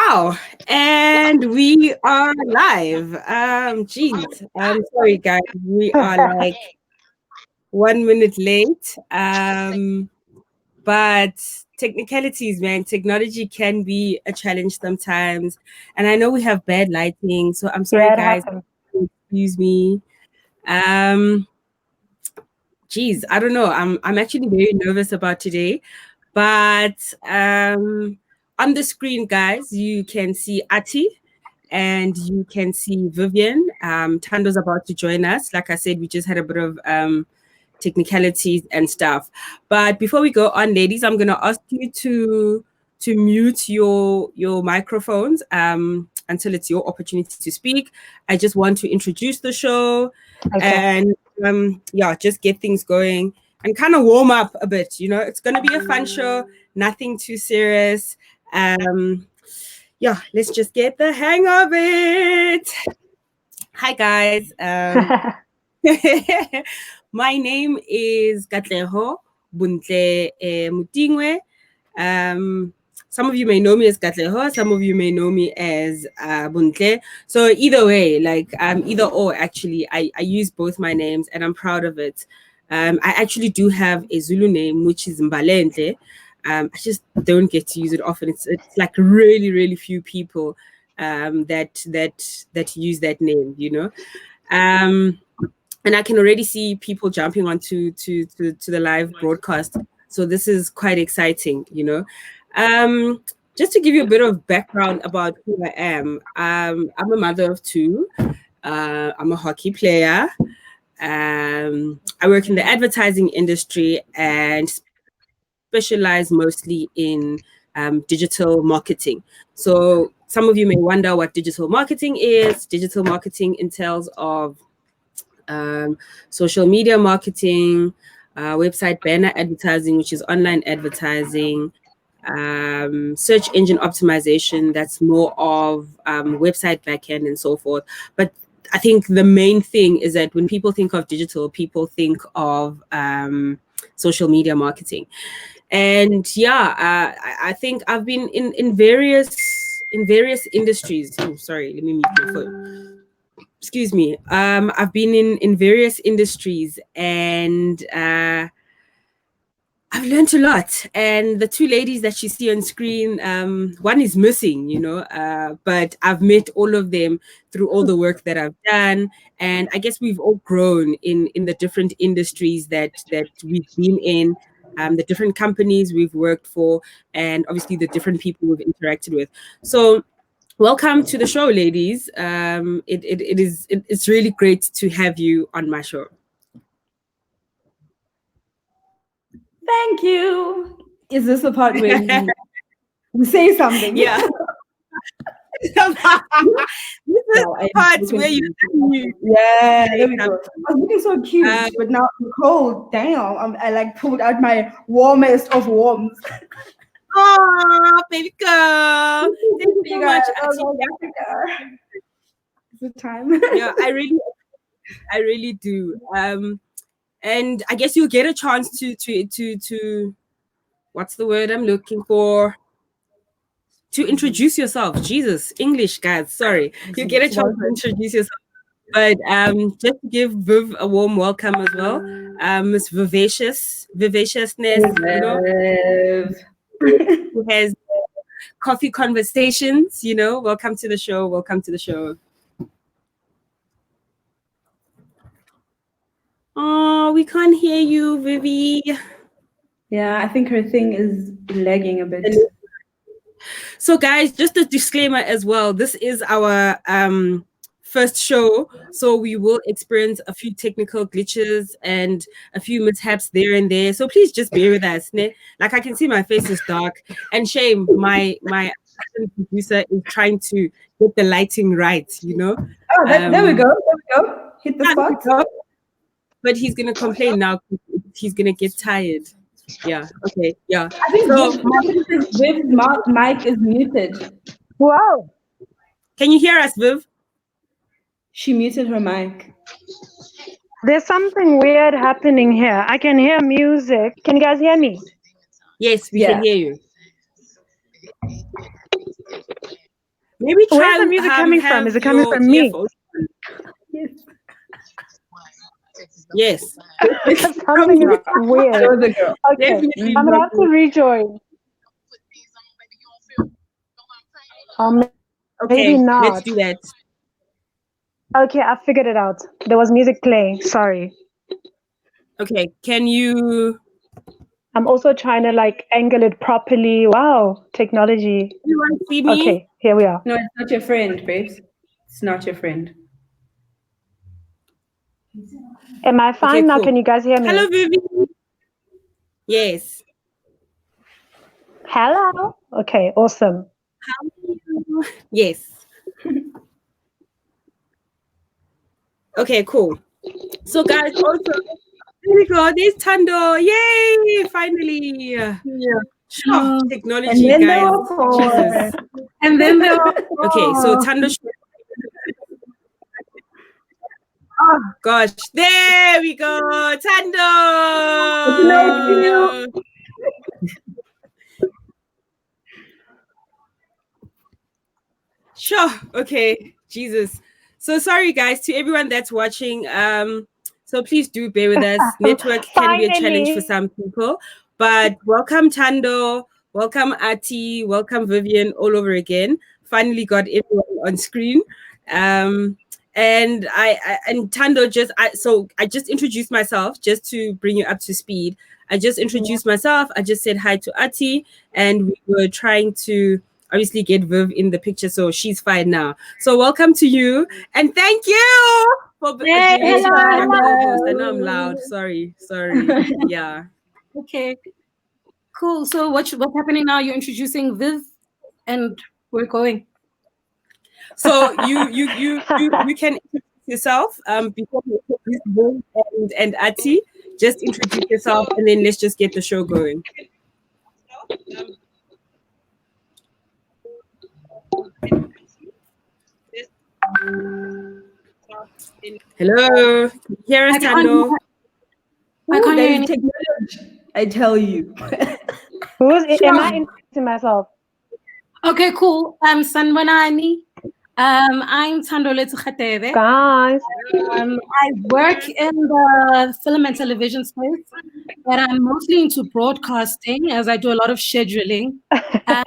Wow, and we are live. Geez, I'm sorry, guys. We are like 1 minute late. But technicalities, man, technology can be a challenge sometimes. And I know we have bad lighting, so I'm sorry, Yeah, it guys. happens. Excuse me. Geez, I don't know. I'm actually very nervous about today. But on the screen, guys, you can see Ati and you can see Vivian. Tando's about to join us. Like I said, we just had a bit of technicalities and stuff. But before we go on, ladies, I'm gonna ask you to mute your microphones until it's your opportunity to speak. I just want to introduce the show and yeah, just get things going and kind of warm up a bit. You know, it's gonna be a fun show, nothing too serious. Yeah, let's just get the hang of it. Hi guys. My name is Katleho Buntle Mutingwe. Some of you may know me as Katleho, some of you may know me as Buntle. So either way, like either or, actually, I use both my names and I'm proud of it. I actually do have a Zulu name, which is Mbalente. I just don't get to use it often. It's like really, really few people that use that name, you know. And I can already see people jumping onto to the live broadcast. So this is quite exciting, you know. Just to give you a bit of background about who I am, I'm a mother of two. I'm a hockey player. I work in the advertising industry and specialize mostly in digital marketing. So some of you may wonder what digital marketing is. Digital marketing entails of social media marketing, website banner advertising, which is online advertising, search engine optimization, that's more of website backend and so forth. But I think the main thing is that when people think of digital, people think of social media marketing. And yeah, I think I've been in various industries. Oh, sorry, let me mute my phone. Excuse me. I've been in various industries and I've learned a lot. And the two ladies that you see on screen, one is missing, you know, but I've met all of them through all the work that I've done. And I guess we've all grown in the different industries that we've been in, the different companies we've worked for, and obviously the different people we've interacted with. So welcome to the show, ladies. It's really great to have you on my show. Thank you. Is this the part where we say something? Yeah. This is the part where you. Yeah, there we go. I was looking so cute, but now I'm cold. Damn, I like pulled out my warmest of warms. Oh, baby girl. Thank you so much. The time. Yeah, I really do. And I guess you'll get a chance to what's the word I'm looking for? To introduce yourself. Jesus, English, guys. Sorry. You get a chance to introduce yourself. But just to give Viv a warm welcome as well. Miss Vivaciousness, you know, who has coffee conversations, you know. Welcome to the show. Welcome to the show. Oh, we can't hear you, Vivi. Yeah, I think her thing is lagging a bit. So, guys, just a disclaimer as well. This is our first show, so we will experience a few technical glitches and a few mishaps there and there. So please just bear with us. Like I can see my face is dark, and shame my producer is trying to get the lighting right. You know. Oh, there we go. There we go. Hit the spot. But he's gonna complain now. He's gonna get tired. Yeah. Okay. Yeah. I think Viv's mic is muted. Wow. Can you hear us, Viv? She muted her mic. There's something weird happening here. I can hear music. Can you guys hear me? Yes, we can hear you. Maybe try. Where's the music coming from? Is it coming from me? Yes. Something is weird. The girl. Okay, Definitely I'm gonna have to rejoin. Maybe Okay, not. let's do that. Okay, I figured it out. There was music playing. Sorry. Okay, can you? I'm also trying to like angle it properly. Wow, technology. You want to see me? Okay, here we are. No, it's not your friend, babes. It's not your friend. Am I fine Okay, now? cool. Can you guys hear me? Hello, Vivi. Yes. Hello. Okay, awesome. Yes. Okay, cool. So, guys, also, there we go. There's Tando. Yay! Finally. Yeah. Sure. Technology, And then there guys. were four. Jesus. And then there were Okay, so Tando. Oh gosh, there we go, Tando. Sure. Okay. Jesus. So sorry, guys, to everyone that's watching. So please do bear with us. Network can be a challenge for some people, but welcome Tando, welcome Ati, welcome Vivian, all over again. Finally got everyone on screen. And and Tando I just introduced myself just to bring you up to speed. I just introduced myself. I just said hi to Ati, and we were trying to obviously get Viv in the picture, so she's fine now. So welcome to you, and thank you for agreeing to be my co-host. I know I'm loud. Sorry. Yeah. Okay. Cool. So what's happening now? You're introducing Viv, and we're going. So you can introduce yourself before we introduce Viv and Ati. Just introduce yourself, and then let's just get the show going. Hello, hear us, Tando. I can't hear anything. I tell you. Am I introducing myself? Okay, cool. Sanwanani. I'm Thandoletse Khatebe. Guys. I work in the film and television space, but I'm mostly into broadcasting as I do a lot of scheduling. I'm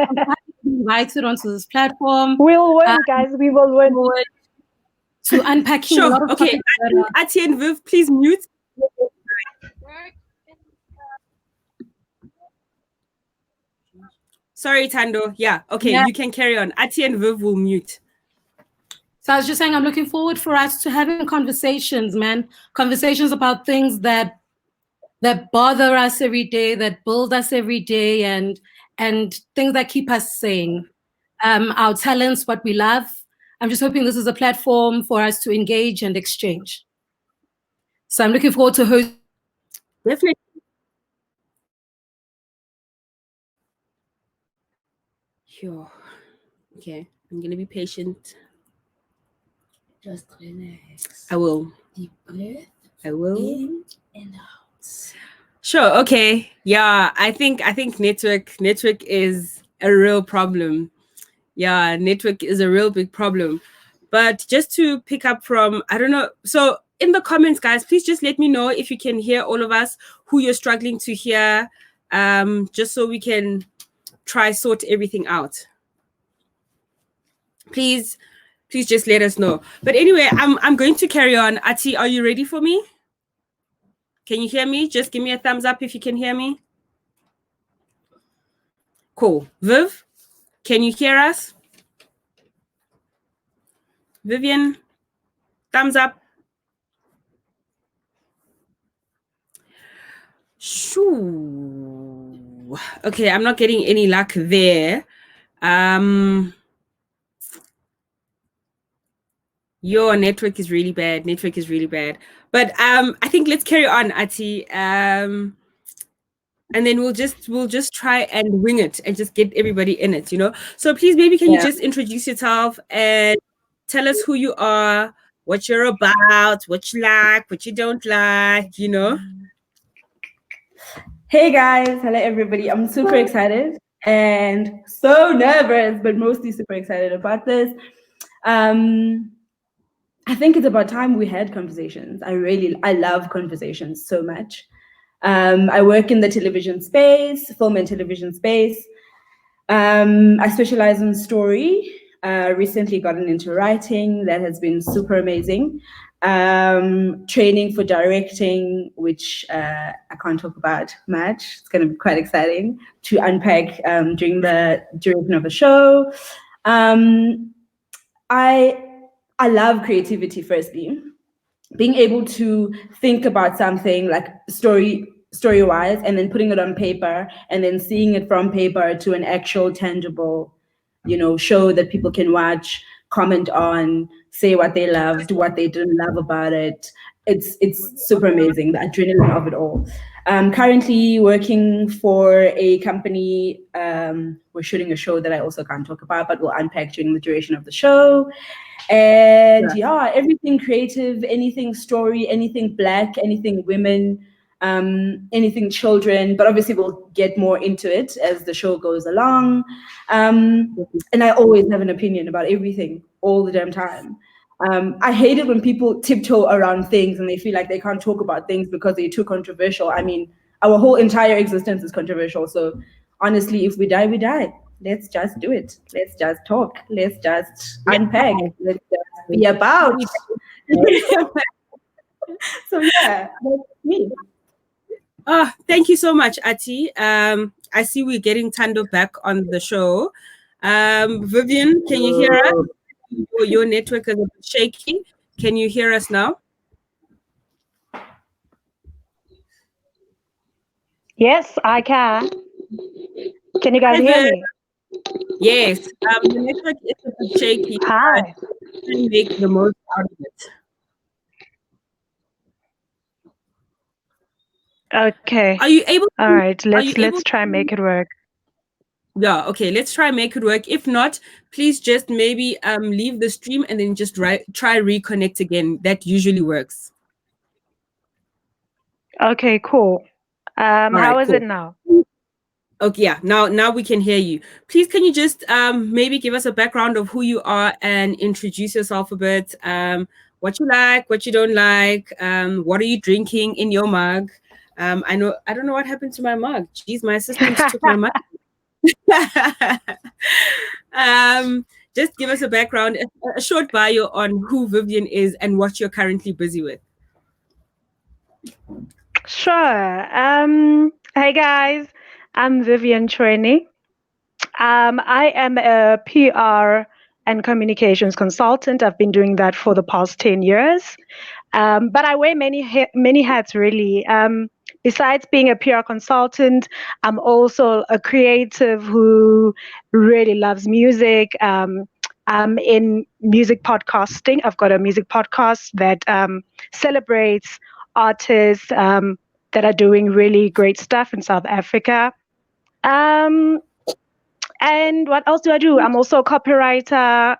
invited onto this platform. We'll win, guys. We will win. To unpacking a lot of okay. Ati and Viv, please mute. Sorry, Tando. Yeah, okay, you can carry on. Ati and Viv will mute. So I was just saying, I'm looking forward for us to having conversations, man. Conversations about things that bother us every day, that build us every day, and things that keep us sane. Our talents, what we love. I'm just hoping this is a platform for us to engage and exchange. So I'm looking forward to hosting. Definitely. Sure. Okay, I'm gonna be patient. Just relax. I will. Deep breath. I will. In and out. Sure. Okay. Yeah. I think network is a real problem. Yeah, network is a real big problem. But just to pick up from, I don't know. So in the comments, guys, please just let me know if you can hear all of us, who you're struggling to hear, just so we can try sort everything out. Please just let us know. But anyway, I'm going to carry on. Ati, are you ready for me? Can you hear me? Just give me a thumbs up if you can hear me. Cool. Viv, can you hear us? Vivian, thumbs up. Shoo. Okay, I'm not getting any luck there. Your network is really bad. But I think let's carry on, Ati. And then we'll just try and wing it and just get everybody in it, you know. So please, maybe can you just introduce yourself and tell us who you are, what you're about, what you like, what you don't like, you know. Hey guys, hello everybody. I'm super excited and so nervous, but mostly super excited about this. I think it's about time we had conversations. I love conversations so much. I work in the television space, film and television space. I specialize in story. Recently gotten into writing. That has been super amazing. Training for directing, which I can't talk about much. It's going to be quite exciting to unpack during the duration of the show. I love creativity. Firstly, being able to think about something like story wise, and then putting it on paper, and then seeing it from paper to an actual tangible, show that people can watch, comment on, say what they loved, what they didn't love about it. It's super amazing, the adrenaline of it all. Currently working for a company. We're shooting a show that I also can't talk about, but we'll unpack during the duration of the show. And yeah, everything creative, anything story, anything Black, anything women, anything children. But obviously, we'll get more into it as the show goes along. And I always have an opinion about everything all the damn time. I hate it when people tiptoe around things and they feel like they can't talk about things because they're too controversial. I mean, our whole entire existence is controversial. So honestly, if we die, we die. Let's just do it. Let's just talk. Let's just unpack. Let's just be about. So yeah, that's me. Oh, thank you so much, Ati. I see we're getting Tando back on the show. Vivian, can you hear us? Your network is a bit shaky. Can you hear us now? Yes, I can. Can you guys Hi, hear Viv. me? Yes. The network is a bit shaky. Hi. But we can make the most out of it. Okay. Are you able? All right. Are you able Let's try and make it work. Yeah, okay, let's try and make it work. If not, please just maybe leave the stream and then just try reconnect again. That usually works. Okay, cool. All right, How is cool. it now? Okay, yeah, now we can hear you. Please, can you just maybe give us a background of who you are and introduce yourself a bit? What you like, what you don't like, what are you drinking in your mug? I don't know what happened to my mug. Jeez, my assistant took my mug. Just give us a background, a short bio on who Vivian is and what you're currently busy with. Sure. Hey guys, I'm Vivian Chweni. I am a PR and communications consultant. I've been doing that for the past 10 years. But I wear many hats, really. Besides being a PR consultant, I'm also a creative who really loves music. I'm in music podcasting. I've got a music podcast that celebrates artists that are doing really great stuff in South Africa. Um, and what else do I do? I'm also a copywriter,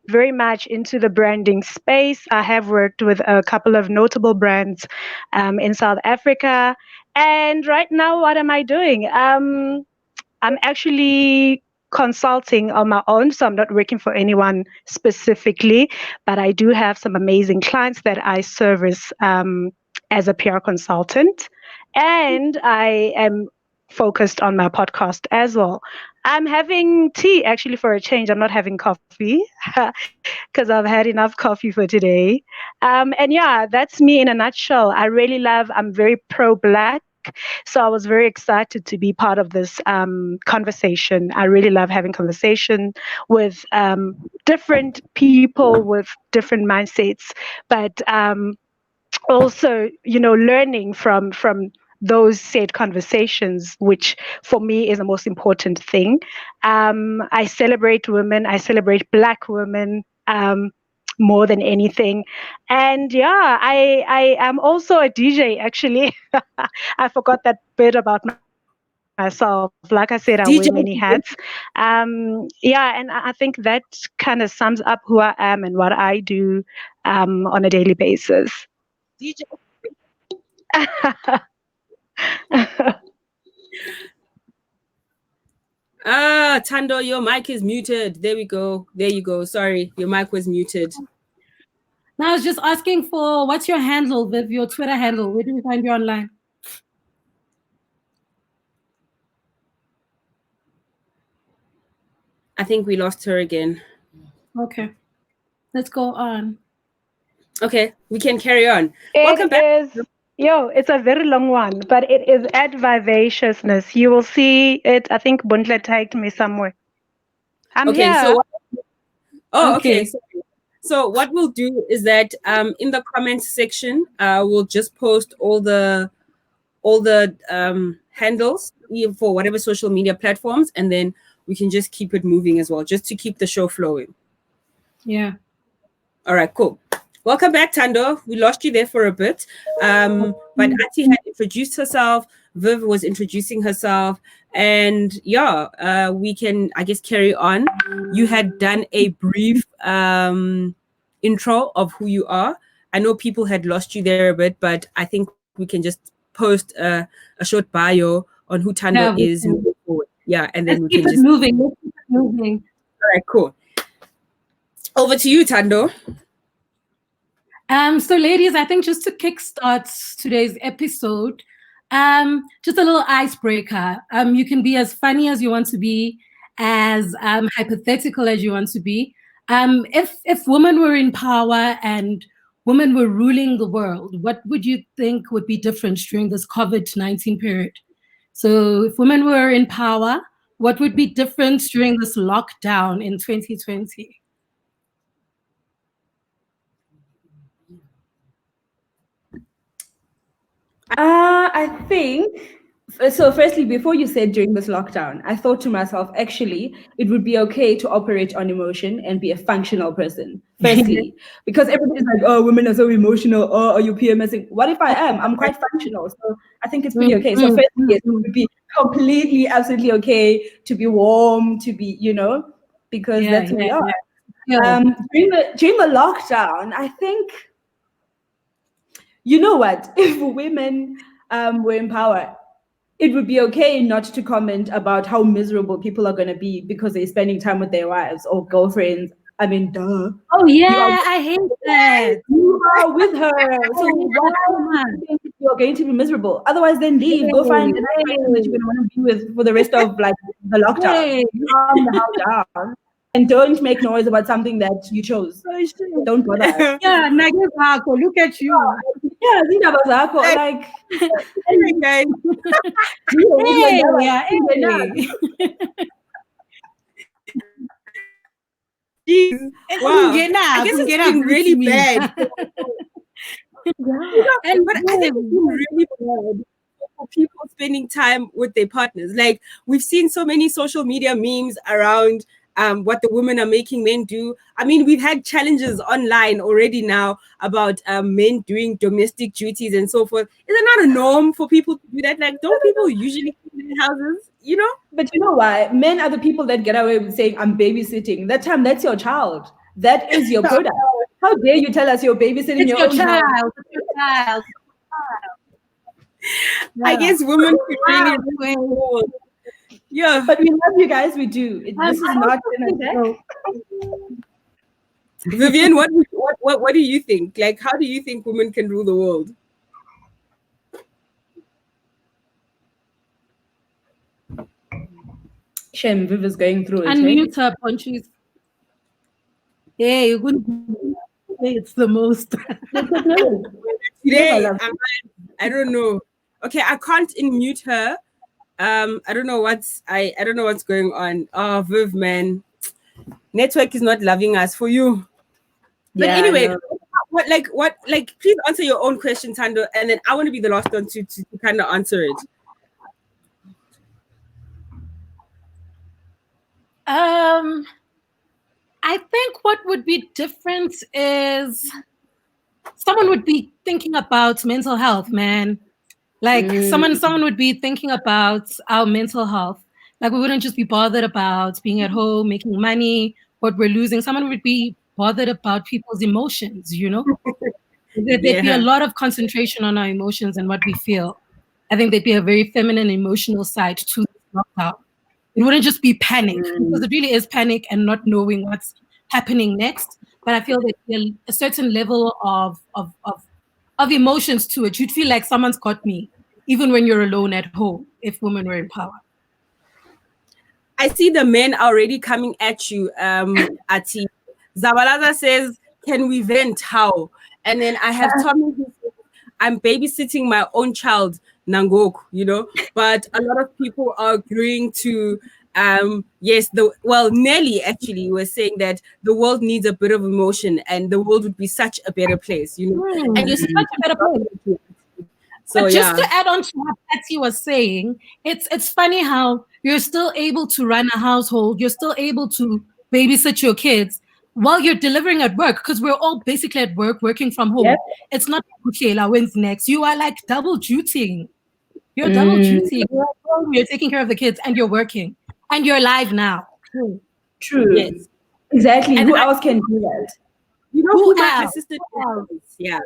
very much into the branding space. I have worked with a couple of notable brands in South Africa. And right now, what am I doing? I'm actually consulting on my own, so I'm not working for anyone specifically, but I do have some amazing clients that I service as a PR consultant. And I am focused on my podcast as well. I'm having tea actually for a change. I'm not having coffee because I've had enough coffee for today. And yeah, that's me in a nutshell. I'm very pro Black. So I was very excited to be part of this conversation. I really love having conversation with different people with different mindsets, but also, learning from those said conversations, which for me is the most important thing. I celebrate women. I celebrate Black women. More than anything. And yeah, I am also a DJ actually. I forgot that bit about myself. Like I said, I wear many hats. DJ, Yeah, and I think that kind of sums up who I am and what I do on a daily basis. DJ. Tando, your mic is muted. There we go. There you go. Sorry, your mic was muted. Now I was just asking for what's your handle, Viv, your Twitter handle? Where do we find you online? I think we lost her again. Okay. Let's go on. Okay, we can carry on. Welcome back. It's a very long one, but it is at Vivaciousness. You will see it. I think Bundle tagged me somewhere. I'm okay, here. Okay. So what we'll do is that in the comments section, we'll just post all the handles for whatever social media platforms, and then we can just keep it moving as well, just to keep the show flowing. Yeah. All right, cool. Welcome back, Tando. We lost you there for a bit. But Ati had introduced herself. Viv was introducing herself. And we can, I guess, carry on. You had done a brief intro of who you are. I know people had lost you there a bit, but I think we can just post a short bio on who Tando is. Yeah, and then Let's keep it moving. Let's keep it moving. All right, cool. Over to you, Tando. So ladies, I think just to kickstart today's episode, just a little icebreaker. You can be as funny as you want to be, as hypothetical as you want to be. If women were in power and women were ruling the world, what would you think would be different during this COVID-19 period? So if women were in power, what would be different during this lockdown in 2020? I think so. Firstly, before you said during this lockdown, I thought to myself, actually, it would be okay to operate on emotion and be a functional person. Firstly, because everybody's like, "Oh, women are so emotional. Oh, are you PMSing?" What if I am? I'm quite functional, so I think it's pretty okay. So firstly, yes, it would be completely, absolutely okay to be warm, to be, because that's who we are. Yeah. During the lockdown, I think. You know what? If women were in power, it would be okay not to comment about how miserable people are going to be because they're spending time with their wives or girlfriends. I mean, duh. Oh yeah, I hate that. You are with her, so why do you think you're going to be miserable? Otherwise, then leave. Go find a person that you're going to want to be with for the rest of like the lockdown. Calm the hell down. And don't make noise about something that you chose. Don't bother. Yeah, Nagazako, look at you. Yeah, Zindaba Zako. Like, guys. Jeez. Wow. I guess it's been really bad. But I think it's been really bad for people spending time with their partners. Like, we've seen so many social media memes around what the women are making men do. I mean, we've had challenges online already now about men doing domestic duties and so forth. Is it not a norm for people to do that? Like, don't people usually clean their houses, But you know why? Men are the people that get away with saying, I'm babysitting. That time, that's your child. That is your product. How dare you tell us you're babysitting your own child? It's your child. Yeah. I guess women could really Yeah, but we love you guys. We do. This is not an attack. Vivian, what do you think? Like, how do you think women can rule the world? Shem, Viv is going through it. Unmute her, Ponchis. Hey, it's the most. Today, I don't know. Okay, I can't unmute her. I don't know what's going on. Oh, Viv, man, network is not loving us for you. But anyway, please answer your own question, Tando, and then I want to be the last one to kind of answer it. I think what would be different is someone would be thinking about mental health, man. Like someone would be thinking about our mental health. Like, we wouldn't just be bothered about being at home, making money, what we're losing. Someone would be bothered about people's emotions, There'd be a lot of concentration on our emotions and what we feel. I think there'd be a very feminine emotional side to this lockdown. It wouldn't just be panic, because it really is panic and not knowing what's happening next. But I feel that a certain level of emotions to it. You'd feel like someone's got me, even when you're alone at home, if women were in power. I see the men already coming at you, Ati. Zabalaza says, can we vent? How? And then I have Tommy who says, I'm babysitting my own child, Nangok, but a lot of people are agreeing to, yes, Nelly actually was saying that the world needs a bit of emotion and the world would be such a better place, and you're such a better place. So but just to add on to what Patsy was saying, it's funny how you're still able to run a household, you're still able to babysit your kids while you're delivering at work, because we're all basically at work, working from home. Yep. It's not when's next. You are like double dutying. You're double dutying. You're at home, you're taking care of the kids, and you're working, and you're alive now. True. Yes. Exactly. And who else can do that? Who my assistant is? Yeah.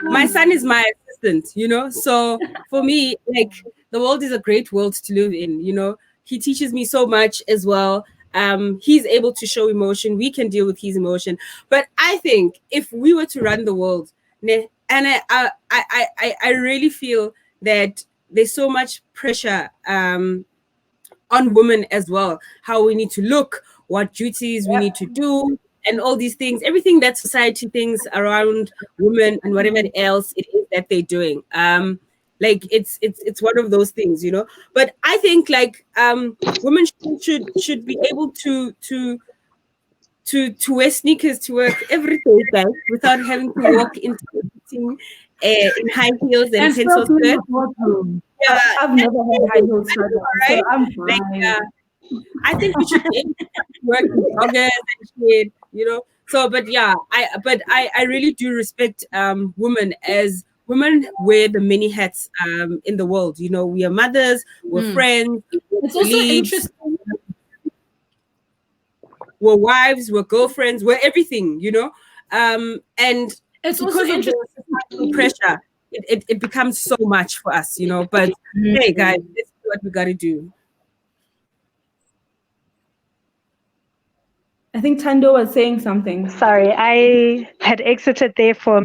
My son is my assistant, so for me, like, the world is a great world to live in. He teaches me so much as well. He's able to show emotion, we can deal with his emotion. But I think if we were to run the world, and I really feel that there's so much pressure on women as well, how we need to look, what duties we need to do, and all these things, everything that society thinks around women and whatever else it is that they're doing. Like it's one of those things, But I think like women should be able to wear sneakers to work every day without having to walk into a meeting in high heels and pencil skirts. Yeah, I've never had high heels, right? So I'm fine. Like, I think we should be able to work in joggers and shit, So, but yeah, I really do respect women, as women wear the many hats in the world. We are mothers, we're friends, it's also interesting. We're wives, we're girlfriends, we're everything, and it's also interesting pressure. It becomes so much for us, But hey, guys, this is what we got to do. I think Tando was saying something. Sorry, I had exited there for.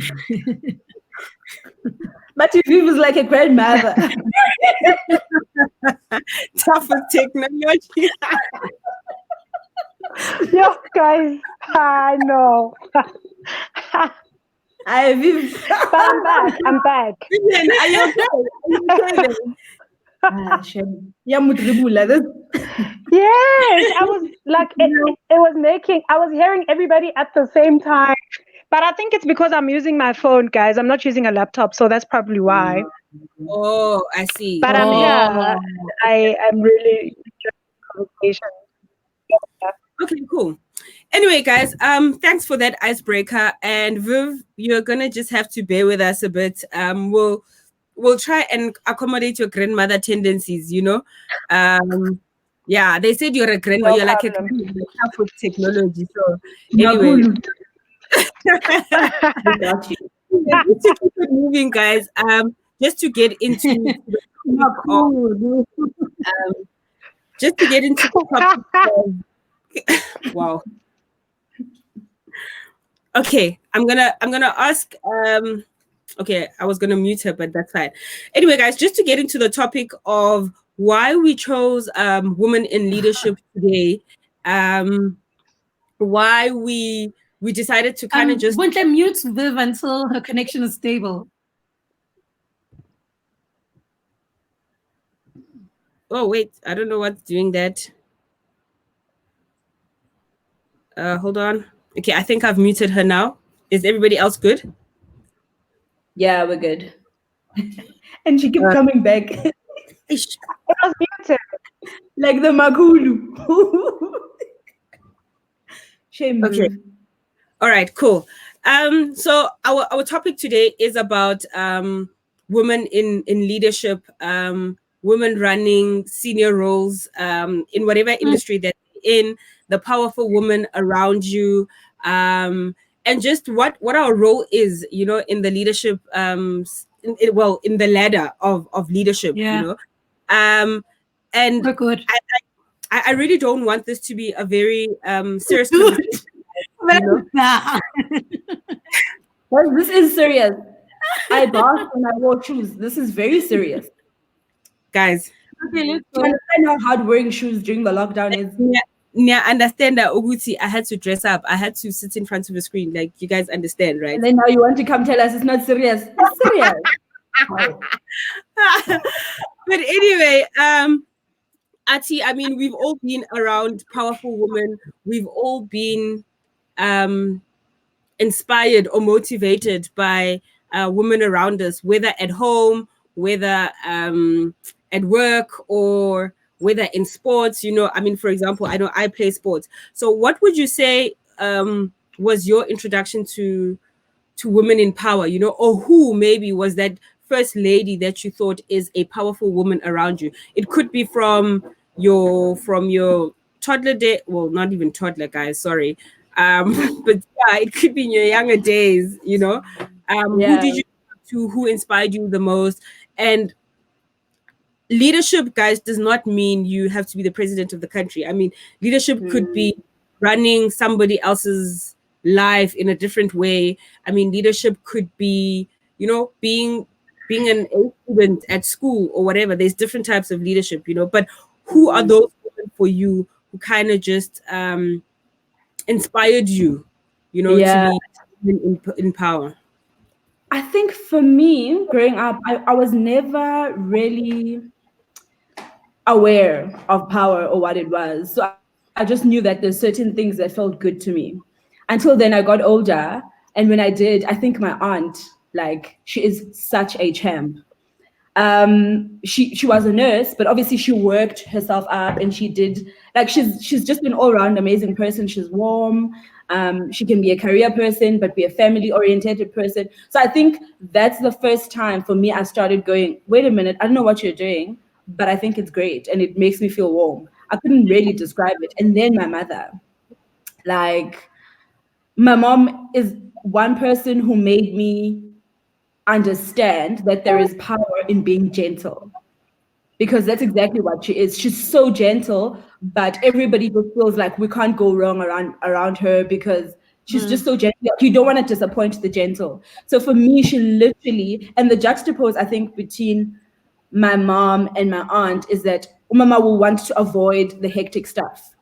But he was like a grandmother. Tough with technology. Yo, guys, I know. But I'm back. I'm back. Vivian, are you okay? Yes, I was like, it was making, I was hearing everybody at the same time. But I think it's because I'm using my phone, guys. I'm not using a laptop, so that's probably why. Oh, I see. But I'm here. I'm really enjoying the conversation. Okay, cool. Anyway, guys, thanks for that icebreaker. And Viv, you're gonna just have to bear with us a bit. We'll try and accommodate your grandmother tendencies, Yeah, they said you're a grandma, you're like a grandmother with technology. So anyway. Let's keep it moving, guys. Just to get into the topic of, wow. Okay, I'm gonna ask. Okay, I was gonna mute her, but that's fine. Anyway, guys, just to get into the topic of why we chose women in leadership today, why we decided to kind of just won't let mute Viv until her connection is stable. Oh wait, I don't know what's doing that. Hold on. Okay, I think I've muted her now. Is everybody else good? Yeah, we're good. And she keeps coming back. It was muted. Like the Magulu. Shame. Okay. All right, cool. So our topic today is about women in leadership, women running senior roles in whatever industry that they're in, the powerful women around you, and just what our role is, in the leadership, in the ladder of leadership, And we're good. I really don't want this to be a very serious conversation. You know? Nah. Well, this is serious. I basked and I wore shoes. This is very serious. Guys. Okay, let's Do you go. understand how hard wearing shoes during the lockdown is? Yeah, understand that Oguti, I had to dress up. I had to sit in front of a screen. Like, you guys understand, right? And then now you want to come tell us it's not serious. It's serious. Wow. But anyway, Ati, I mean, we've all been around powerful women. We've all been inspired or motivated by women around us, whether at home, whether at work, or whether in sports. You know, I mean, for example, I know I play sports. So what would you say was your introduction to women in power, you know, or who maybe was that first lady that you thought is a powerful woman around you? It could be from your toddler day, well, not even toddler, guys, sorry. But yeah, it could be in your younger days, you know. Who Yeah. did you talk to, who inspired you the most? And leadership, guys, does not mean you have to be the president of the country. I mean, leadership could be running somebody else's life in a different way. I mean, leadership could be, you know, being an A student at school or whatever. There's different types of leadership, you know. But who are those women for you who kind of just inspired you, you know, Yeah. to be in power? I think for me, growing up, I was never really aware of power or what it was. So I just knew that there's certain things that felt good to me. Until then, I got older. And when I did, I think my aunt, like, she is such a champ. She was a nurse, but obviously she worked herself up and she did, like, she's just an all-round amazing person. She's warm. She can be a career person but be a family oriented person. So I think that's the first time for me I started going, wait a minute, I don't know what you're doing, but I think it's great and it makes me feel warm. I couldn't really describe it. And then my mother, like, my mom is one person who made me understand that there is power in being gentle, because that's exactly what she is. She's so gentle, but everybody just feels like we can't go wrong around her because she's just so gentle. You don't want to disappoint the gentle. So for me, she literally, and the juxtapose I think between my mom and my aunt is that Mama will want to avoid the hectic stuff,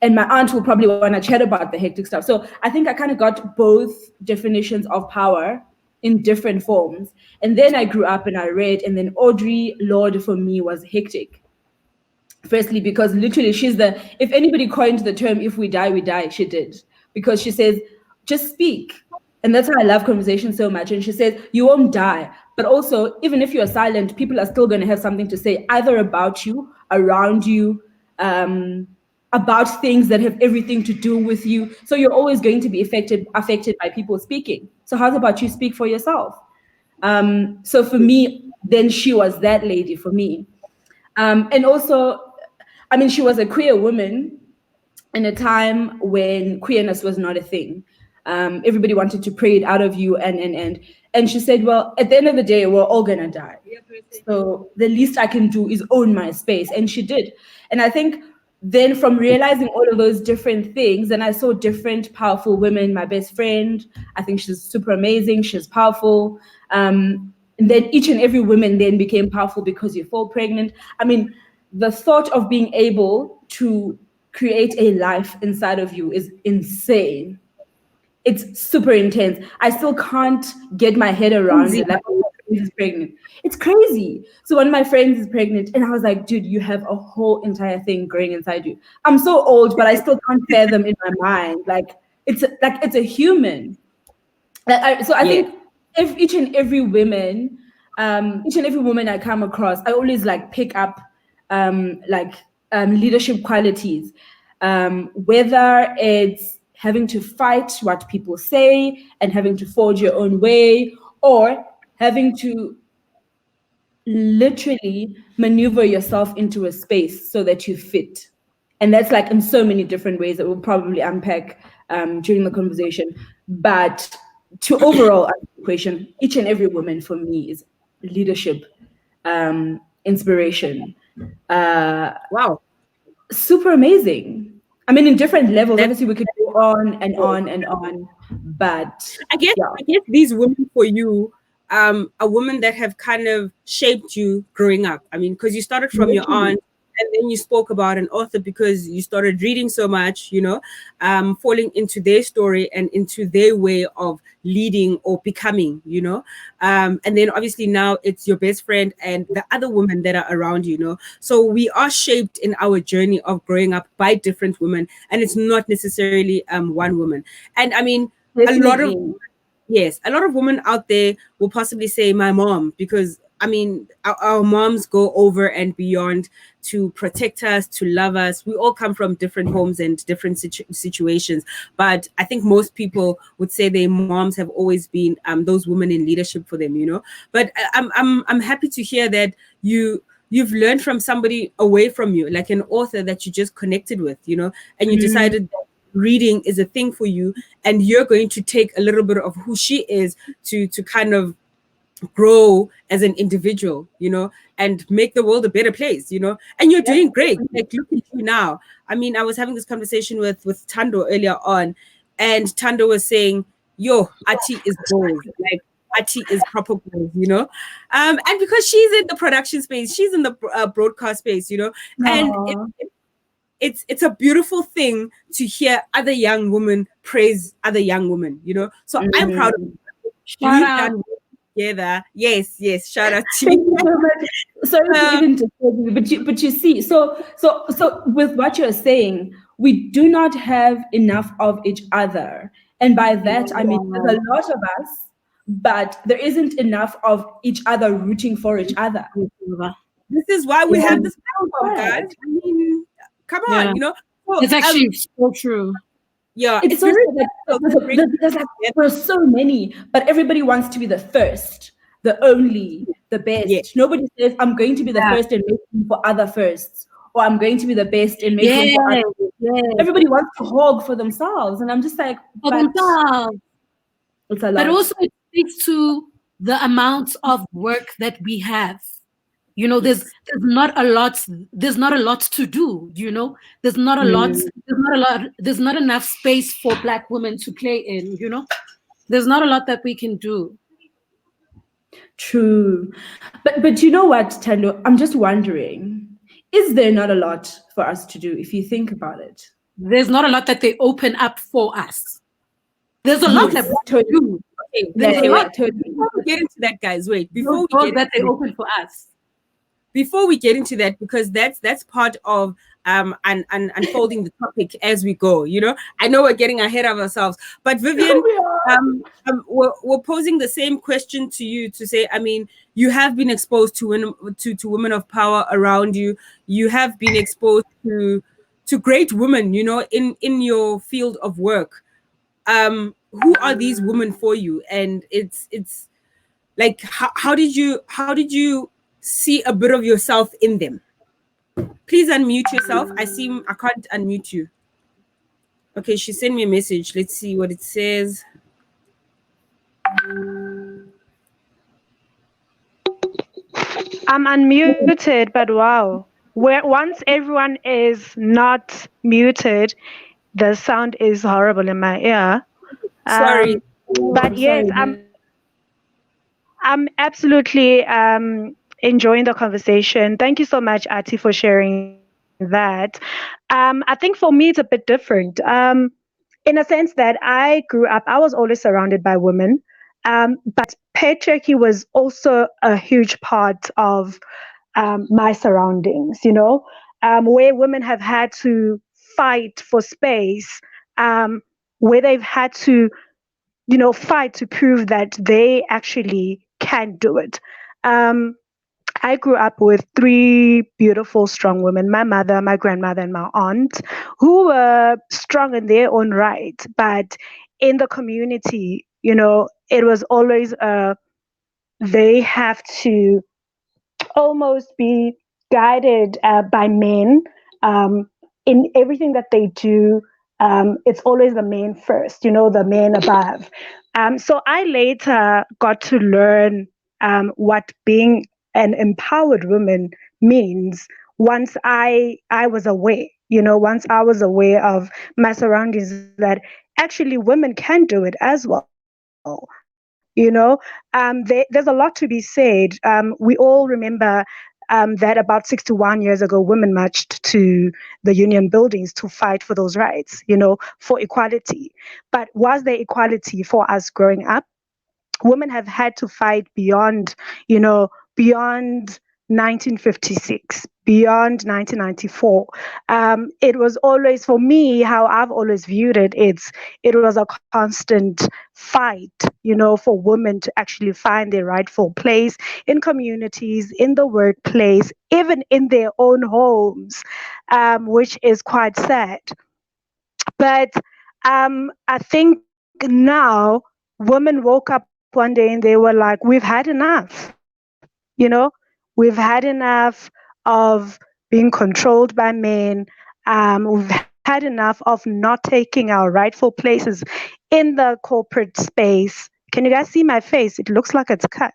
and my aunt will probably want to chat about the hectic stuff. So I think I kind of got both definitions of power in different forms. And then I grew up and I read, and then Audre Lorde for me was hectic. Firstly, because literally she's the, if anybody coined the term, if we die, we die, she did. Because she says, just speak. And that's why I love conversation so much. And she says, you won't die. But also, even if you're silent, people are still going to have something to say, either about you, around you, about things that have everything to do with you. So you're always going to be affected by people speaking. So how about you speak for yourself? So for me, then she was that lady for me. And also, I mean, she was a queer woman in a time when queerness was not a thing. Everybody wanted to pray it out of you, and she said, well, at the end of the day, we're all gonna die. So the least I can do is own my space. And she did. And I think then from realizing all of those different things, and I saw different powerful women, my best friend, I think she's super amazing, she's powerful. And then each and every woman then became powerful because you fall pregnant. I mean, the thought of being able to create a life inside of you is insane. It's super intense. I still can't get my head around it. Like, oh, my friend is pregnant. It's crazy. So one of my friends is pregnant, and I was like, dude, you have a whole entire thing growing inside you. I'm so old, but I still can't fathom in my mind. Like it's a human. So I think if each and every woman I come across, I always like pick up leadership qualities, whether it's having to fight what people say and having to forge your own way, or having to literally maneuver yourself into a space so that you fit. And that's like in so many different ways that we'll probably unpack during the conversation. But to overall answer the question, each and every woman for me is leadership, inspiration. Wow. super amazing. I mean, in different levels. That's, Obviously, we could go on and on and on, but I guess, yeah. these women for you, a woman that have kind of shaped you growing up. I mean, because you started from your Literally. aunt, and then you spoke about an author because you started reading so much, falling into their story and into their way of leading or becoming, and then obviously now it's your best friend and the other women that are around you. So we are shaped in our journey of growing up by different women, and it's not necessarily one woman. And I mean, a lot of Definitely. yes, a lot of women out there will possibly say my mom, because I mean, our moms go over and beyond to protect us, to love us. We all come from different homes and different situations, but I think most people would say their moms have always been those women in leadership for them. But I'm happy to hear that you've learned from somebody away from you, like an author that you just connected with, and you Mm, decided that reading is a thing for you, and you're going to take a little bit of who she is to kind of grow as an individual, and make the world a better place. And you're yeah. doing great. Like, look at you now. I mean, I was having this conversation with Tando earlier on, and Tando was saying, yo, Ati is gold. Like, Ati is proper gold. And because she's in the production space, she's in the broadcast space, and No. it's a beautiful thing to hear other young women praise other young women. So I'm proud of Mm. you. Shout We've out. done well together. Yes, shout out to Thank you you. so much. Sorry to Um, even disturb you, but you see, so with what you're saying, we do not have enough of each other, and by that I mean there's a lot of us, but there isn't enough of each other rooting for each other. this is why we And have it's this so platform, sad. guys. I mean, come Yeah, on. So it's actually so true. yeah, It's it's so very sad that difficult to bring there's people like together. there's so many, but everybody wants to be the first, the only, the Yeah. best. Nobody says I'm going to be the Yeah. first and make room for other firsts, or I'm going to be the best and make room Yes, for others. yes. Everybody wants to hog for themselves, and I'm just like, For but themselves. it's a But lot. also it speaks to the amount of work that we have. There's Yes. there's not a lot to do. Mm, There's not enough space for Black women to play in. There's not a lot that we can do. true, but you know what, Tando? I'm just wondering, is there not a lot for us to do if you think about it? There's not a lot that they open up for us. There's a lot that Yes, we totally. do. Okay, Yeah, There's a yeah, okay. yeah, lot. totally. Before we get into that, guys, wait. Those doors that they open for us. Before we get into that, because that's part of unfolding the topic as we go. I know we're getting ahead of ourselves, but Vivian, We are. we're posing the same question to you, to say, I mean, you have been exposed to women, to women of power around you. You have been exposed to great women, in your field of work. Who are these women for you? And it's like, how did you see a bit of yourself in them? Please unmute yourself. I can't unmute you. Okay, she sent me a message. Let's see what it says. I'm unmuted, but wow. Once everyone is not muted, the sound is horrible in my ear. Sorry. But yes, Sorry, I'm absolutely enjoying the conversation. Thank you so much, Ati, for sharing that. I think for me it's a bit different. In a sense that I grew up, I was always surrounded by women, but patriarchy was also a huge part of my surroundings. Where women have had to fight for space, where they've had to fight to prove that they actually can do it. Um, I grew up with three beautiful, strong women: my mother, my grandmother, and my aunt, who were strong in their own right. But in the community, it was always they have to almost be guided by men in everything that they do. It's always the men first, the men above. So I later got to learn what being an empowered woman means once I was aware. once I was aware of my surroundings, that actually women can do it as well. There's a lot to be said. We all remember that about 61 years ago, women marched to the union buildings to fight for those rights, for equality. But was there equality for us growing up? Women have had to fight beyond 1956, beyond 1994. It was always, for me, how I've always viewed it. It was a constant fight, for women to actually find their rightful place in communities, in the workplace, even in their own homes, which is quite sad. But I think now women woke up one day and they were like, we've had enough. We've had enough of being controlled by men. We've had enough of not taking our rightful places in the corporate space. Can you guys see my face? It looks like it's cut.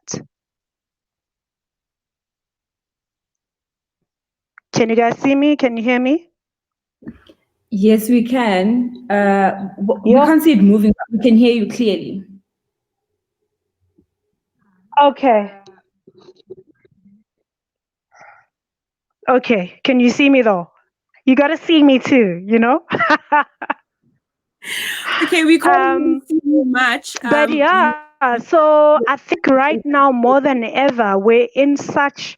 Can you guys see me? Can you hear me? Yes, we can. We Yeah. can't see it moving, but we can hear you clearly. Okay. Okay. Can you see me though? You got to see me too, Okay, we can't really see you much. But yeah, so I think right now more than ever, we're in such.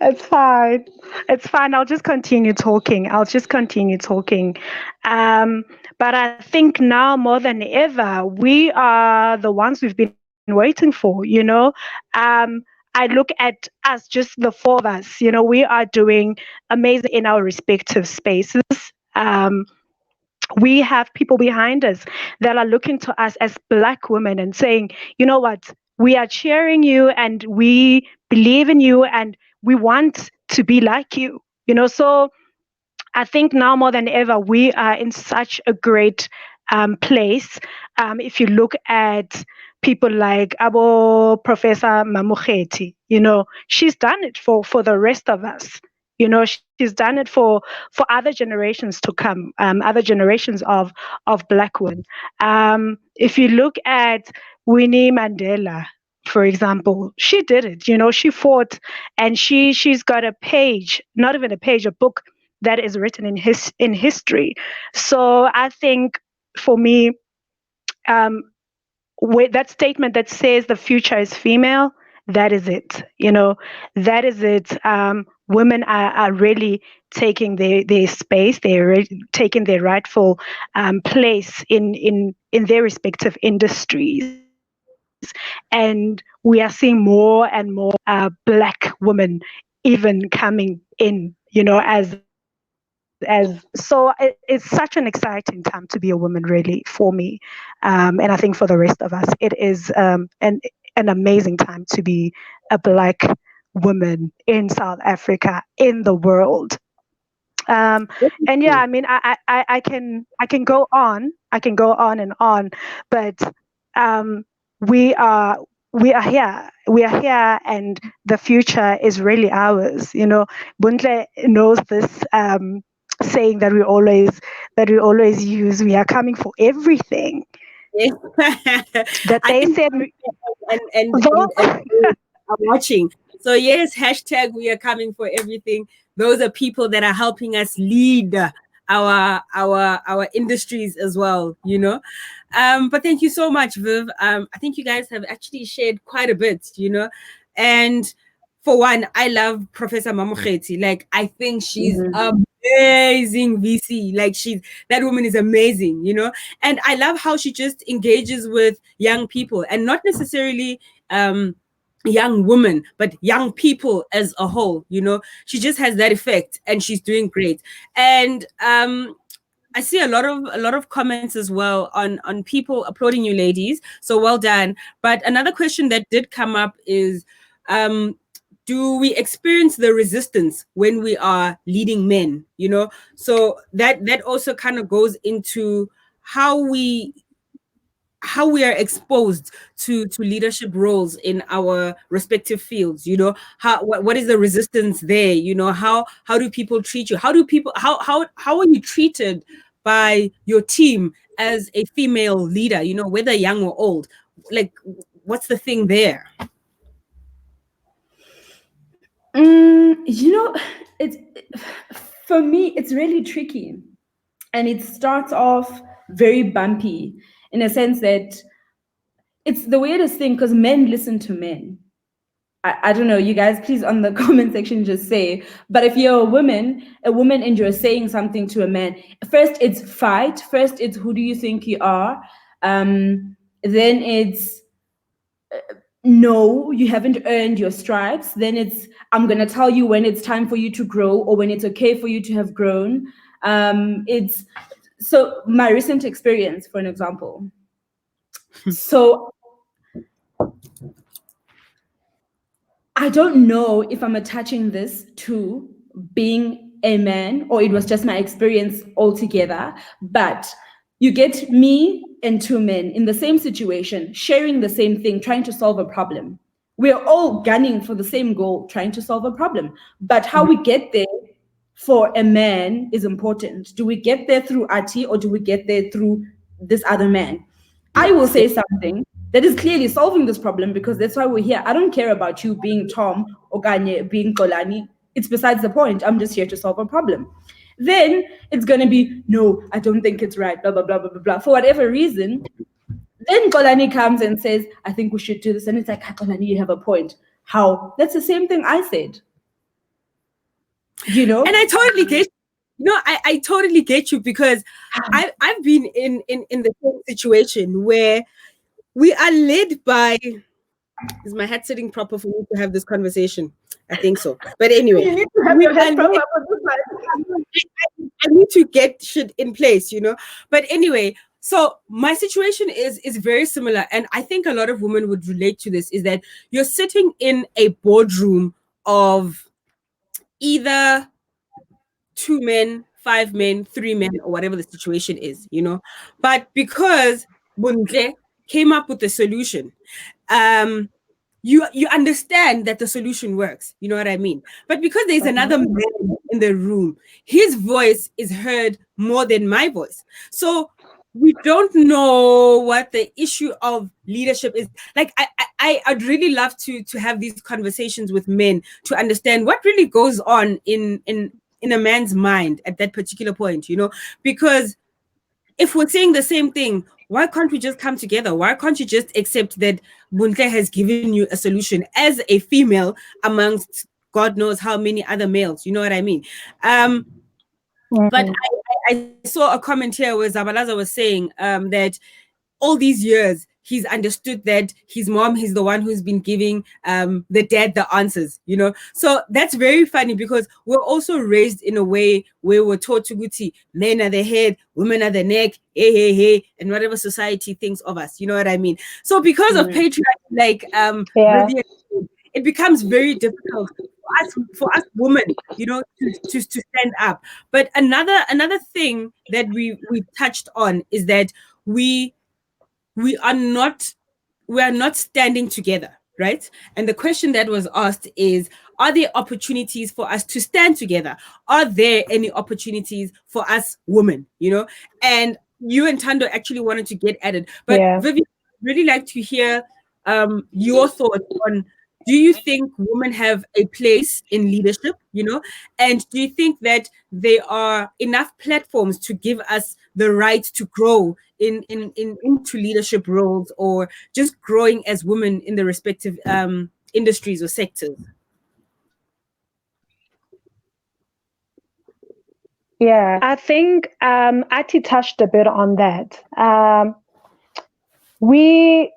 It's fine. It's fine. I'll just continue talking. But I think now more than ever, we are the ones we've been waiting for, I look at us, just the four of us, we are doing amazing in our respective spaces. Um, we have people behind us that are looking to us as Black women and saying, you know what, we are cheering you and we believe in you and we want to be like you. So I think now more than ever, we are in such a great place. If you look at people like Abo Professor Mamuketi, she's done it for the rest of us. She's done it for other generations to come, other generations of Black women. If you look at Winnie Mandela, for example, she did it. She fought, and she's got a page, not even a page, a book that is written in history. So I think for me, with that statement that says the future is female, that is it. That is it. Women are really taking their space. They're really taking their rightful place in their respective industries. And we are seeing more and more Black women even coming in, as so it's such an exciting time to be a woman, really, for me, and I think for the rest of us it is an amazing time to be a Black woman in South Africa, in the world. And yeah, I mean, I can go on, and on, but um, we are we are here, and the future is really ours. Buntle knows this saying that we always use. We are coming for everything yes. that I they think said. and are watching. So yes, hashtag we are coming for everything. Those are people that are helping us lead our industries as well, But thank you so much, Viv. I think you guys have actually shared quite a bit, And for one, I love Professor Mamuketi. Like, I think she's amazing VC. Like, that woman is amazing, And I love how she just engages with young people, and not necessarily young women, but young people as a whole. She just has that effect, and she's doing great. And I see a lot of comments as well on people applauding you, ladies. So well done. But another question that did come up is, do we experience the resistance when we are leading men? So that also kind of goes into how we how we are exposed to leadership roles in our respective fields. How what is the resistance there? How do people treat you? How are you treated by your team as a female leader, whether young or old? Like, what's the thing there? It's, for me, it's really tricky, and it starts off very bumpy in a sense that it's the weirdest thing because men listen to men. I don't know, you guys, please on the comment section just say, but if you're a woman and you're saying something to a man, first it's fight, first it's who do you think you are, then it's no, you haven't earned your stripes, then it's I'm gonna tell you when it's time for you to grow or when it's okay for you to have grown. It's so my recent experience, for an example. So I don't know if I'm attaching this to being a man or it was just my experience altogether, but you get me and two men in the same situation, sharing the same thing, trying to solve a problem. We're all gunning for the same goal, trying to solve a problem. But how we get there for a man is important. Do we get there through Ati or do we get there through this other man? I will say something that is clearly solving this problem because that's why we're here. I don't care about you being Tom or Ganye being Kolani. It's besides the point. I'm just here to solve a problem. Then it's going to be, no, I don't think it's right, blah, blah, blah, blah, blah, blah. For whatever reason, then Kolani comes and says, I think we should do this. And it's like, Kolani, you have a point. How? That's the same thing I said. And I totally get I totally get you because I've been in the same situation where we are led by. Is my head sitting proper for me to have this conversation? I think so. But anyway, you need to have your head proper for this one. I need to get shit in place, But anyway, so my situation is very similar, and I think a lot of women would relate to this. Is that you're sitting in a boardroom of either 2 men, 5 men, 3 men, or whatever the situation is, But because Buntle came up with the solution, you understand that the solution works. You know what I mean? But because there's another man in the room, his voice is heard more than my voice. So we don't know what the issue of leadership is. Like, I'd really love to have these conversations with men to understand what really goes on in a man's mind at that particular point, because if we're saying the same thing, why can't we just come together? Why can't you just accept that Buntle has given you a solution as a female amongst God knows how many other males? You know what I mean? But I saw a comment here where Zabalaza was saying that all these years he's understood that his mom is the one who's been giving the dad the answers, So that's very funny because we're also raised in a way where we're taught to guti, men are the head, women are the neck, hey, and whatever society thinks of us, you know what I mean? So because of patriarchy, like it becomes very difficult for us women, to stand up. But another thing that we touched on is that we are not standing together, right? And the question that was asked is, are there opportunities for us to stand together? Are there any opportunities for us women, And you and Tando actually wanted to get at it. But Vivian, I'd really like to hear your thoughts on, do you think women have a place in leadership, And do you think that there are enough platforms to give us the right to grow into leadership roles, or just growing as women in the respective industries or sectors? Yeah, I think Ati touched a bit on that. We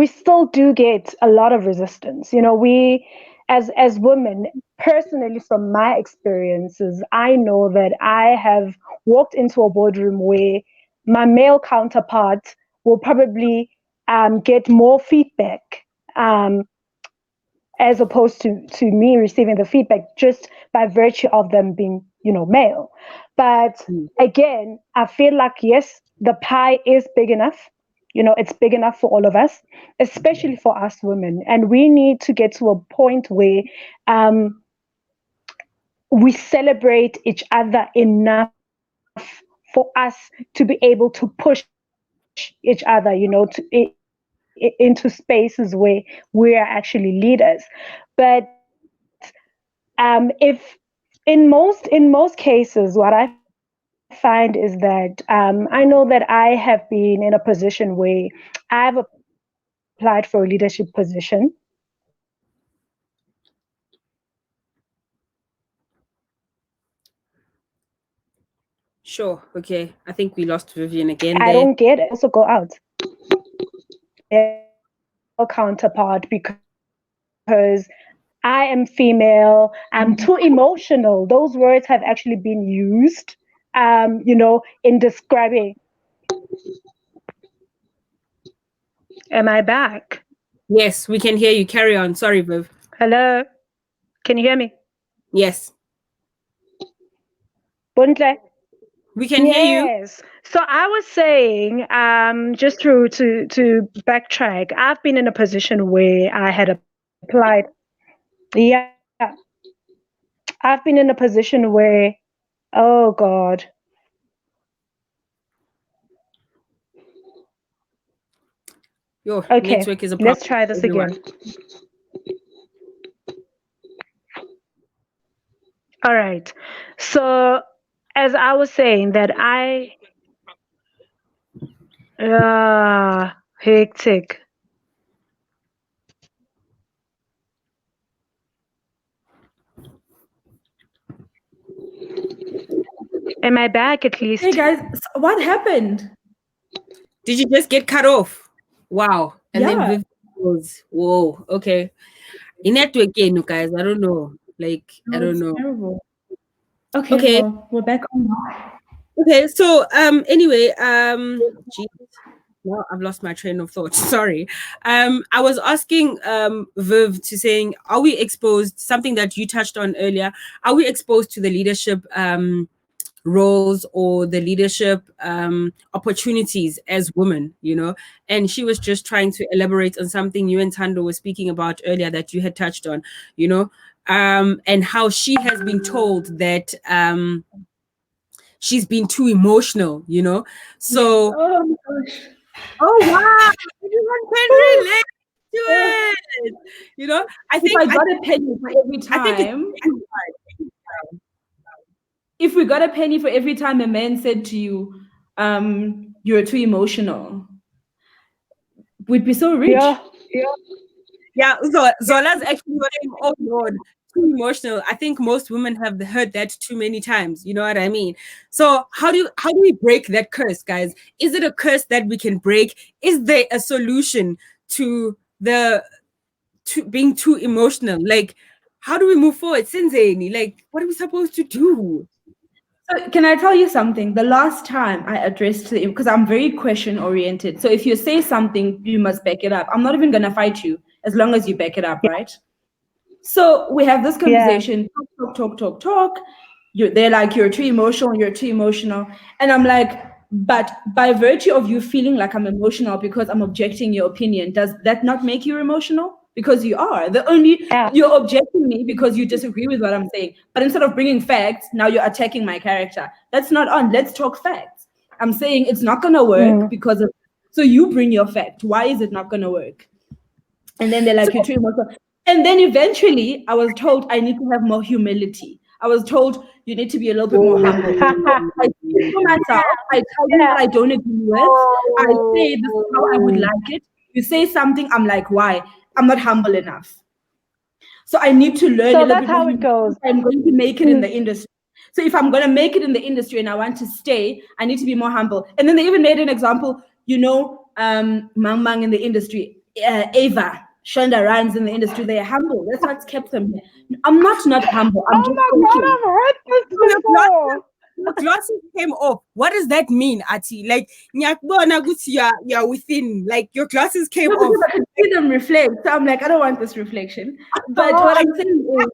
still do get a lot of resistance. We, as women, personally, from my experiences, I know that I have walked into a boardroom where my male counterpart will probably get more feedback as opposed to me receiving the feedback just by virtue of them being, male. But again, I feel like, yes, the pie is big enough It's big enough for all of us, especially for us women. And we need to get to a point where we celebrate each other enough for us to be able to push each other, into spaces where we are actually leaders. But if in most cases, what I find is that I know that I have been in a position where I've applied for a leadership position. Sure. Okay. I think we lost Vivian again I there. don't get it. Also go out male counterpart because I am female. I'm too emotional. Those words have actually been used, in describing. Am I back? Yes, we can hear you. Carry on. Sorry, Viv. Hello? Can you hear me? Yes, Buntle? we can hear you. Yes. So I was saying, just to backtrack, I've been in a position where I had applied. Yeah. I've been in a position where, oh God. Your Okay, network is a let's problem try for this everyone. again. All right. So as I was saying that hectic. Am I back at Hey least? guys, what happened? Did you just get cut off? Wow. And then Yeah, Viv goes, whoa, okay. In network again, you guys. I don't know. Like, I no, don't it's know. terrible. Okay, Okay. well, we're back on now. Okay. So anyway, geez, now I've lost my train of thought. Sorry. I was asking Viv to saying, are we exposed, something that you touched on earlier, are we exposed to the leadership roles or the leadership opportunities as women, and she was just trying to elaborate on something you and Tando were speaking about earlier that you had touched on, and how she has been told that she's been too emotional, Yes. so Oh my gosh. oh wow, everyone can relate to Oh, it, I if think I got a penny for every I think it's time, if we got a penny for every time a man said to you, you're too emotional, we'd be so rich. Yeah. Yeah, Zola's actually saying, oh Lord, too emotional. I think most women have heard that too many times. You know what I mean? So how do we break that curse, guys? Is it a curse that we can break? Is there a solution to being too emotional? Like, how do we move forward? Senzeni, like, what are we supposed to do? So can I tell you something? The last time I addressed the, because I'm very question oriented. So if you say something, you must back it up. I'm not even gonna fight you as long as you back it up, right? So we have this Yeah. conversation, talk. They're like, you're too emotional, you're too emotional. And I'm like, but by virtue of you feeling like I'm emotional because I'm objecting your opinion, does that not make you emotional? Because you are. Yeah. You're objecting me because you disagree with what I'm saying. But instead of bringing facts, now you're attacking my character. That's not on. Let's talk facts. I'm saying it's not gonna work because of, so you bring your fact. Why is it not gonna work? And then they're like, you're too emotional. And then eventually I was told I need to have more humility. I was told you need to be a little bit more humble. So I speak for myself. I tell them what I don't agree with. I say this is how I would like it. You say something, I'm like, why? I'm not humble enough. So I need to learn a So little that's bit more how it humility goes. if I'm going to make it in the industry. So if I'm going to make it in the industry and I want to stay, I need to be more humble. And then they even made an example, Mang Mang in the industry, Ava, Shonda Rhimes in the industry, they are humble. That's what's kept them here. I'm not humble. I'm Oh just my God, thinking. I've heard this before. Your glasses came off. What does that mean, Ati? Like, you're within. Like, your glasses came No, off. because I could see them reflect. So I'm like, I don't want this reflection. But Oh, what I'm saying is,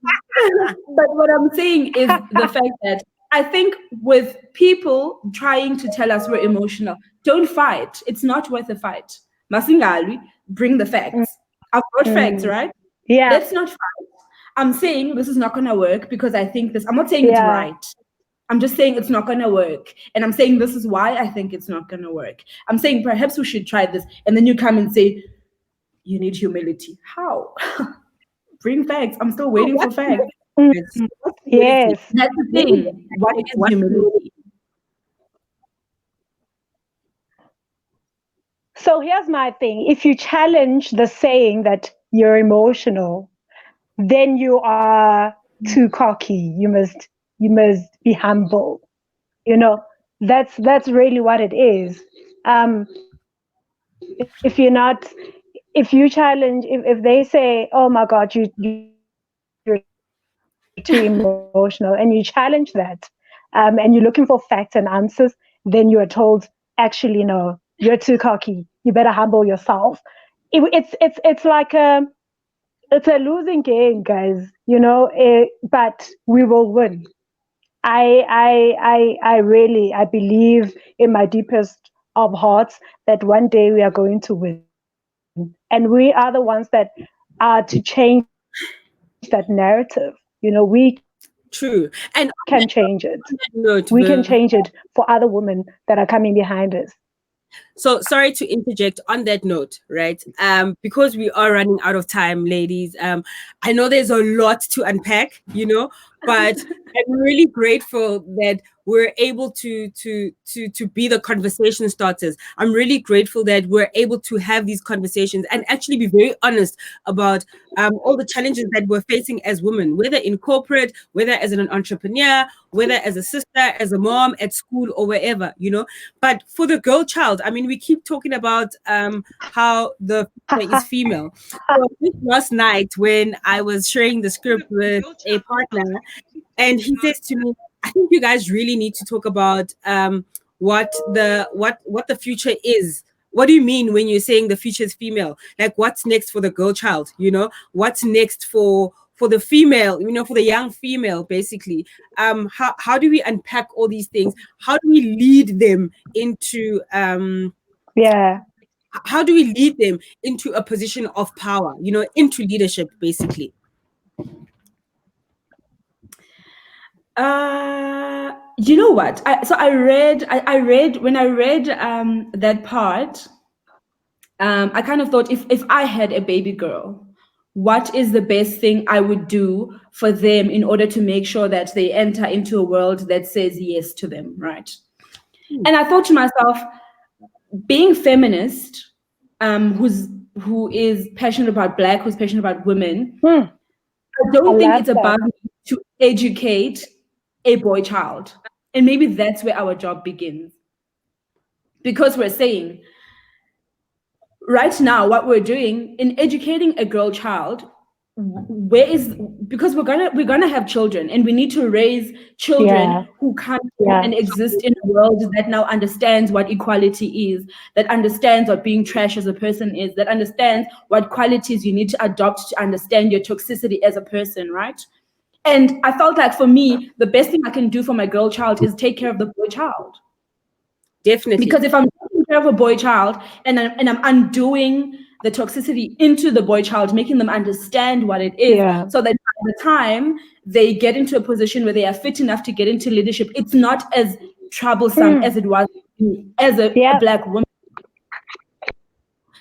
but what I'm saying is the fact that I think with people trying to tell us we're emotional, don't fight. It's not worth a fight. Masingali, bring the facts. I've brought facts, right? Yeah. Let's not fight. I'm saying this is not going to work because I think this. I'm not saying it's right. I'm just saying it's not going to work. And I'm saying this is why I think it's not going to work. I'm saying perhaps we should try this. And then you come and say, you need humility. How? Bring facts. I'm still waiting for facts. Yes. That's the thing. What is humility? So here's my thing. If you challenge the saying that you're emotional, then you are too cocky. You must be humble. You know, that's really what it is. If you're not, if you challenge, if they say, oh my God, you're too emotional, and you challenge that, and you're looking for facts and answers, then you are told, actually, no, you're too cocky. You better humble yourself. It's like it's a losing game, guys. But we will win. I believe in my deepest of hearts that one day we are going to win, and we are the ones that are to change that narrative. We True. And can change it. note, We can Viv, change it for other women that are coming behind us. so sorry to interject on that note, right? Because we are running out of time, ladies. I know there's a lot to unpack, but I'm really grateful that we're able to be the conversation starters. I'm really grateful that we're able to have these conversations and actually be very honest about all the challenges that we're facing as women, whether in corporate, whether as an entrepreneur, whether as a sister, as a mom, at school, or wherever. But for the girl child, I mean, we keep talking about how the future is female. So this last night when I was sharing the script with a partner, and he says to me, I think you guys really need to talk about what the future is. What do you mean when you're saying the future is female? Like, what's next for the girl child? What's next for the female? For the young female, basically. How do we unpack all these things? How do we lead them into Yeah. How do we lead them into a position of power? Into leadership, basically. You know what? I read when I read that part. I kind of thought if I had a baby girl, what is the best thing I would do for them in order to make sure that they enter into a world that says yes to them, right? And I thought to myself, being feminist, who is passionate about Black, who's passionate about women, I don't think it's above me to educate a boy child. And maybe that's where our job begins. Because we're saying, right now, what we're doing in educating a girl child, because we're gonna have children, and we need to raise children who come and exist in a world that now understands what equality is, that understands what being trash as a person is, that understands what qualities you need to adopt to understand your toxicity as a person, right? And I felt like for me, the best thing I can do for my girl child is take care of the boy child. Definitely. Because if I'm taking care of a boy child and I'm undoing the toxicity into the boy child, making them understand what it is, so that by the time they get into a position where they are fit enough to get into leadership, it's not as troublesome as it was as a Black woman.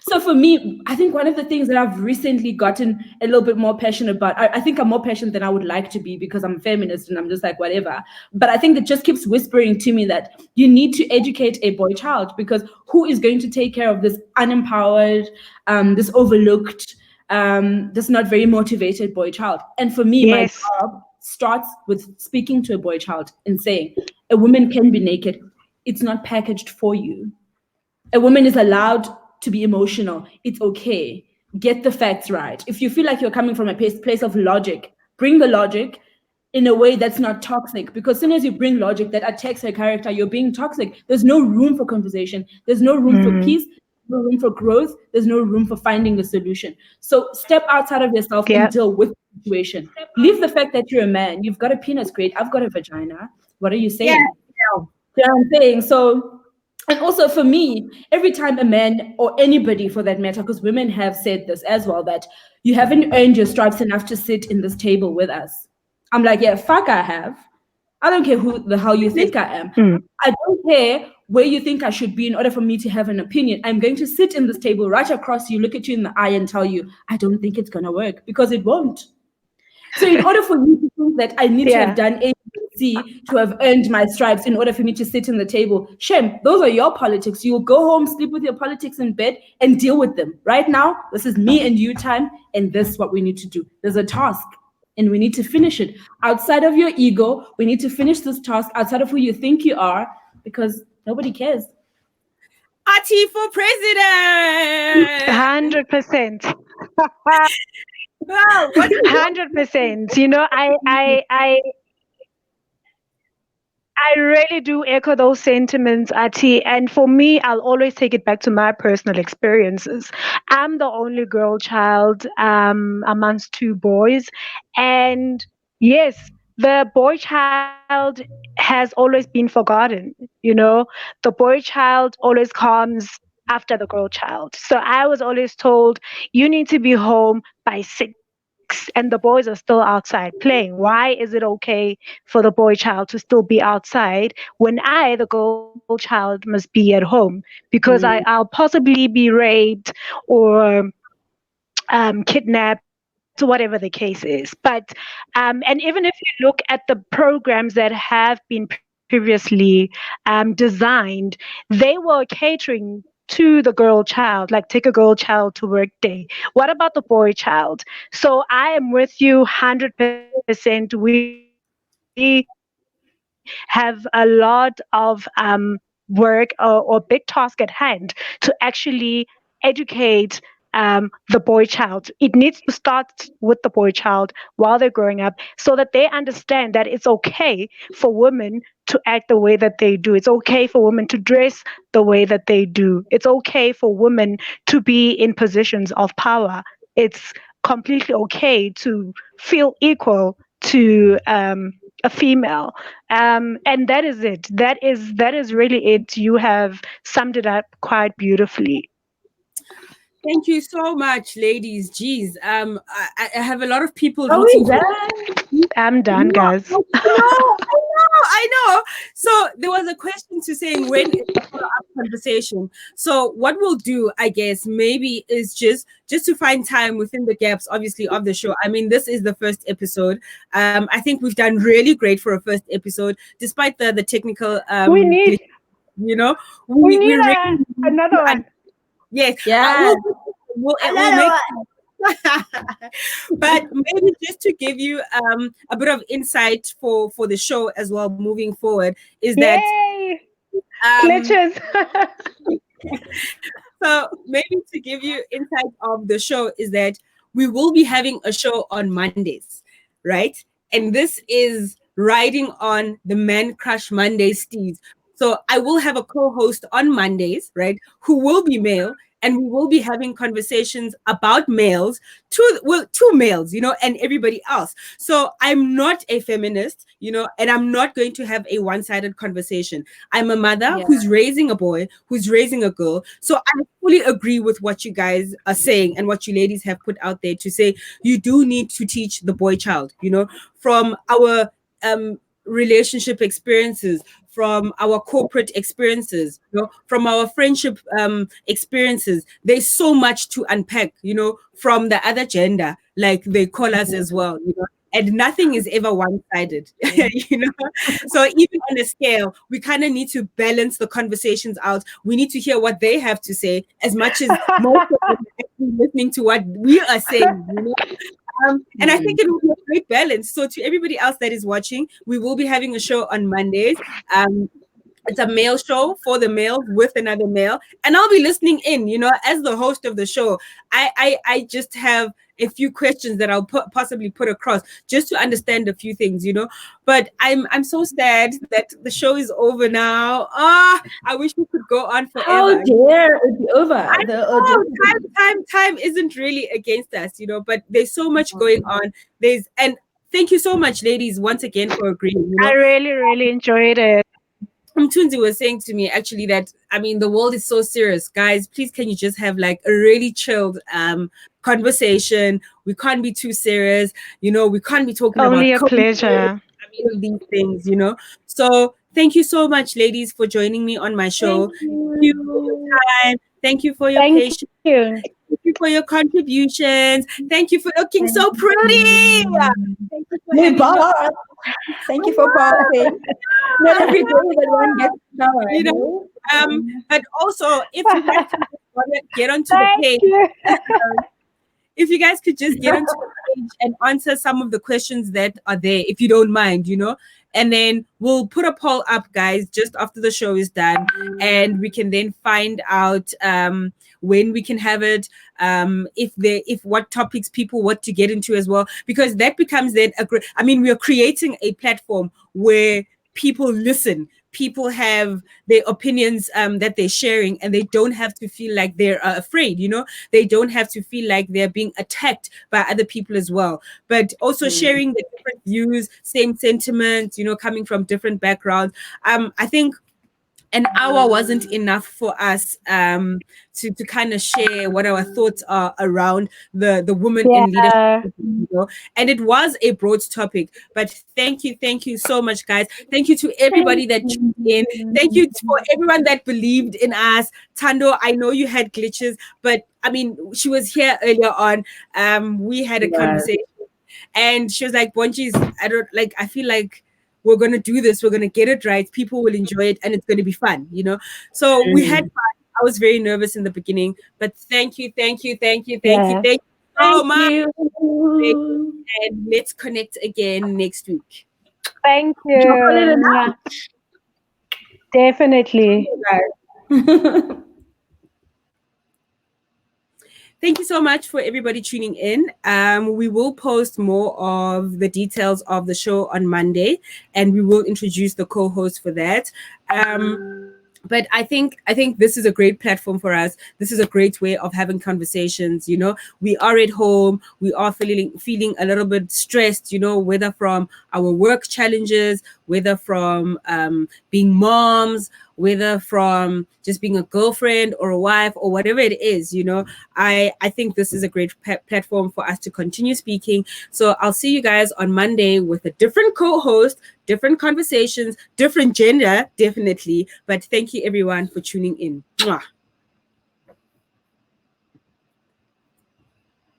So for me, I think one of the things that I've recently gotten a little bit more passionate about, I think I'm more passionate than I would like to be because I'm a feminist and I'm just like, whatever. But I think it just keeps whispering to me that you need to educate a boy child, because who is going to take care of this unempowered, this overlooked, this not very motivated boy child? And for me, my job starts with speaking to a boy child and saying, a woman can be naked. It's not packaged for you. A woman is allowed to be emotional. It's okay. Get the facts right. If you feel like you're coming from a place of logic, bring the logic in a way that's not toxic. Because as soon as you bring logic that attacks her character, you're being toxic. There's no room for conversation. There's no room for peace. no room for growth, there's no room for finding a solution. So step outside of yourself and deal with the situation. Leave the fact that you're a man. You've got a penis, great. I've got a vagina. What are you saying? Yeah. You know what I'm saying? So, and also for me, every time a man or anybody for that matter, because women have said this as well, that you haven't earned your stripes enough to sit in this table with us. I'm like, yeah, fuck, I have. I don't care who the hell you think I am. I don't care where you think I should be in order for me to have an opinion. I'm going to sit in this table right across you, look at you in the eye, and tell you, I don't think it's going to work, because it won't. So in order for you to think that I need to have done A, B, C to have earned my stripes in order for me to sit in the table, shame, those are your politics. You'll go home, sleep with your politics in bed, and deal with them. Right now, this is me and you time, and this is what we need to do. There's a task, and we need to finish it. Outside of your ego, we need to finish this task outside of who you think you are, because nobody cares. Ati for president. 100%. Wow, 100%. You know, I really do echo those sentiments, Ati. And for me, I'll always take it back to my personal experiences. I'm the only girl child amongst two boys. And yes, the boy child has always been forgotten. You know, the boy child always comes after the girl child. So I was always told, you need to be home by 6, and the boys are still outside playing. Why is it okay for the boy child to still be outside when I, the girl child, must be at home? Because I'll possibly be raped or kidnapped, whatever the case is. But and even if you look at the programs that have been previously designed, they were catering to the girl child, like take a girl child to work day. What about the boy child? So I am with you 100%. We have a lot of work or big task at hand to actually educate the boy child. It needs to start with the boy child while they're growing up, so that they understand that it's okay for women to act the way that they do. It's okay for women to dress the way that they do. It's okay for women to be in positions of power. It's completely okay to feel equal to a female. And that is it. That is really it. You have summed it up quite beautifully. Thank you so much, ladies. Jeez, I have a lot of people Are we rooting for. done? I'm done, guys. I know. So there was a question to saying when is the follow-up conversation. So what we'll do, I guess, maybe is just to find time within the gaps, obviously, of the show. I mean, this is the first episode. I think we've done really great for a first episode, despite the technical. We need you know, we need really another one. Yes. Yeah. We'll make. But maybe just to give you a bit of insight for the show as well moving forward is that Yay! Glitches. so maybe to give you insight of the show is that we will be having a show on Mondays, right? And this is riding on the Man Crush Monday steeds. So I will have a co-host on Mondays, right, who will be male, and we will be having conversations about males to males, you know, and everybody else. So I'm not a feminist, you know, and I'm not going to have a one-sided conversation. I'm a mother who's raising a boy, who's raising a girl. So I fully agree with what you guys are saying and what you ladies have put out there to say you do need to teach the boy child, you know, from our relationship experiences, from our corporate experiences, you know, from our friendship experiences. There's so much to unpack, you know, from the other gender, like they call us as well, you know, and nothing is ever one-sided, you know. So even on a scale, we kind of need to balance the conversations out. We need to hear what they have to say as much as most of them are actually listening to what we are saying, you know. And I think it will be a great balance. So to everybody else that is watching, we will be having a show on Mondays. it's a male show for the males with another male, and I'll be listening in, as the host of the show. I just have a few questions that I'll possibly put across just to understand a few things, but I'm so sad that the show is over now. I wish we could go on How forever. dare it be over? I know, time isn't really against us, but there's so much going on. And thank you so much, ladies, once again for agreeing. I really, really enjoyed it. Tunzi was saying to me actually that the world is so serious, guys. Please, can you just have like a really chilled conversation? We can't be too serious, we can't be talking Only about a pleasure. these things, So thank you so much, ladies, for joining me on my show. Thank you for your time. Thank you for your patience. You. Thank you for your contributions. Thank you for looking so pretty. Thank you for having your- Thank you for passing. Not every day that one gets power. But also, if you guys could just get onto the Thank page, you. if you guys could just get onto the page and answer some of the questions that are there, if you don't mind, and then we'll put a poll up, guys, just after the show is done, and we can then find out when we can have it, if what topics people want to get into as well, because that becomes then we are creating a platform where people listen. People have their opinions that they're sharing, and they don't have to feel like they're afraid, they don't have to feel like they're being attacked by other people as well, but also sharing the different views, same sentiments, coming from different backgrounds. I think an hour wasn't enough for us to kind of share what our thoughts are around the woman in leadership, and it was a broad topic, but thank you so much, guys. Thank you to everybody that tuned in. Thank you for everyone that believed in us. Tando, I know you had glitches, but she was here earlier on. We had a conversation, and she was like, Bonji's, I feel like we're going to do this. We're going to get it right. People will enjoy it, and it's going to be fun, So we had fun. I was very nervous in the beginning, but thank you so much. And let's connect again next week. Thank you. Definitely. Thank you so much for everybody tuning in. We will post more of the details of the show on Monday, and we will introduce the co-host for that. But I think this is a great platform for us. This is a great way of having conversations. We are at home. We are feeling a little bit stressed, whether from our work challenges, whether from being moms, whether from just being a girlfriend or a wife or whatever it is, I think this is a great platform for us to continue speaking. So I'll see you guys on Monday with a different co-host, different conversations, different gender, definitely. But thank you everyone for tuning in. Mwah.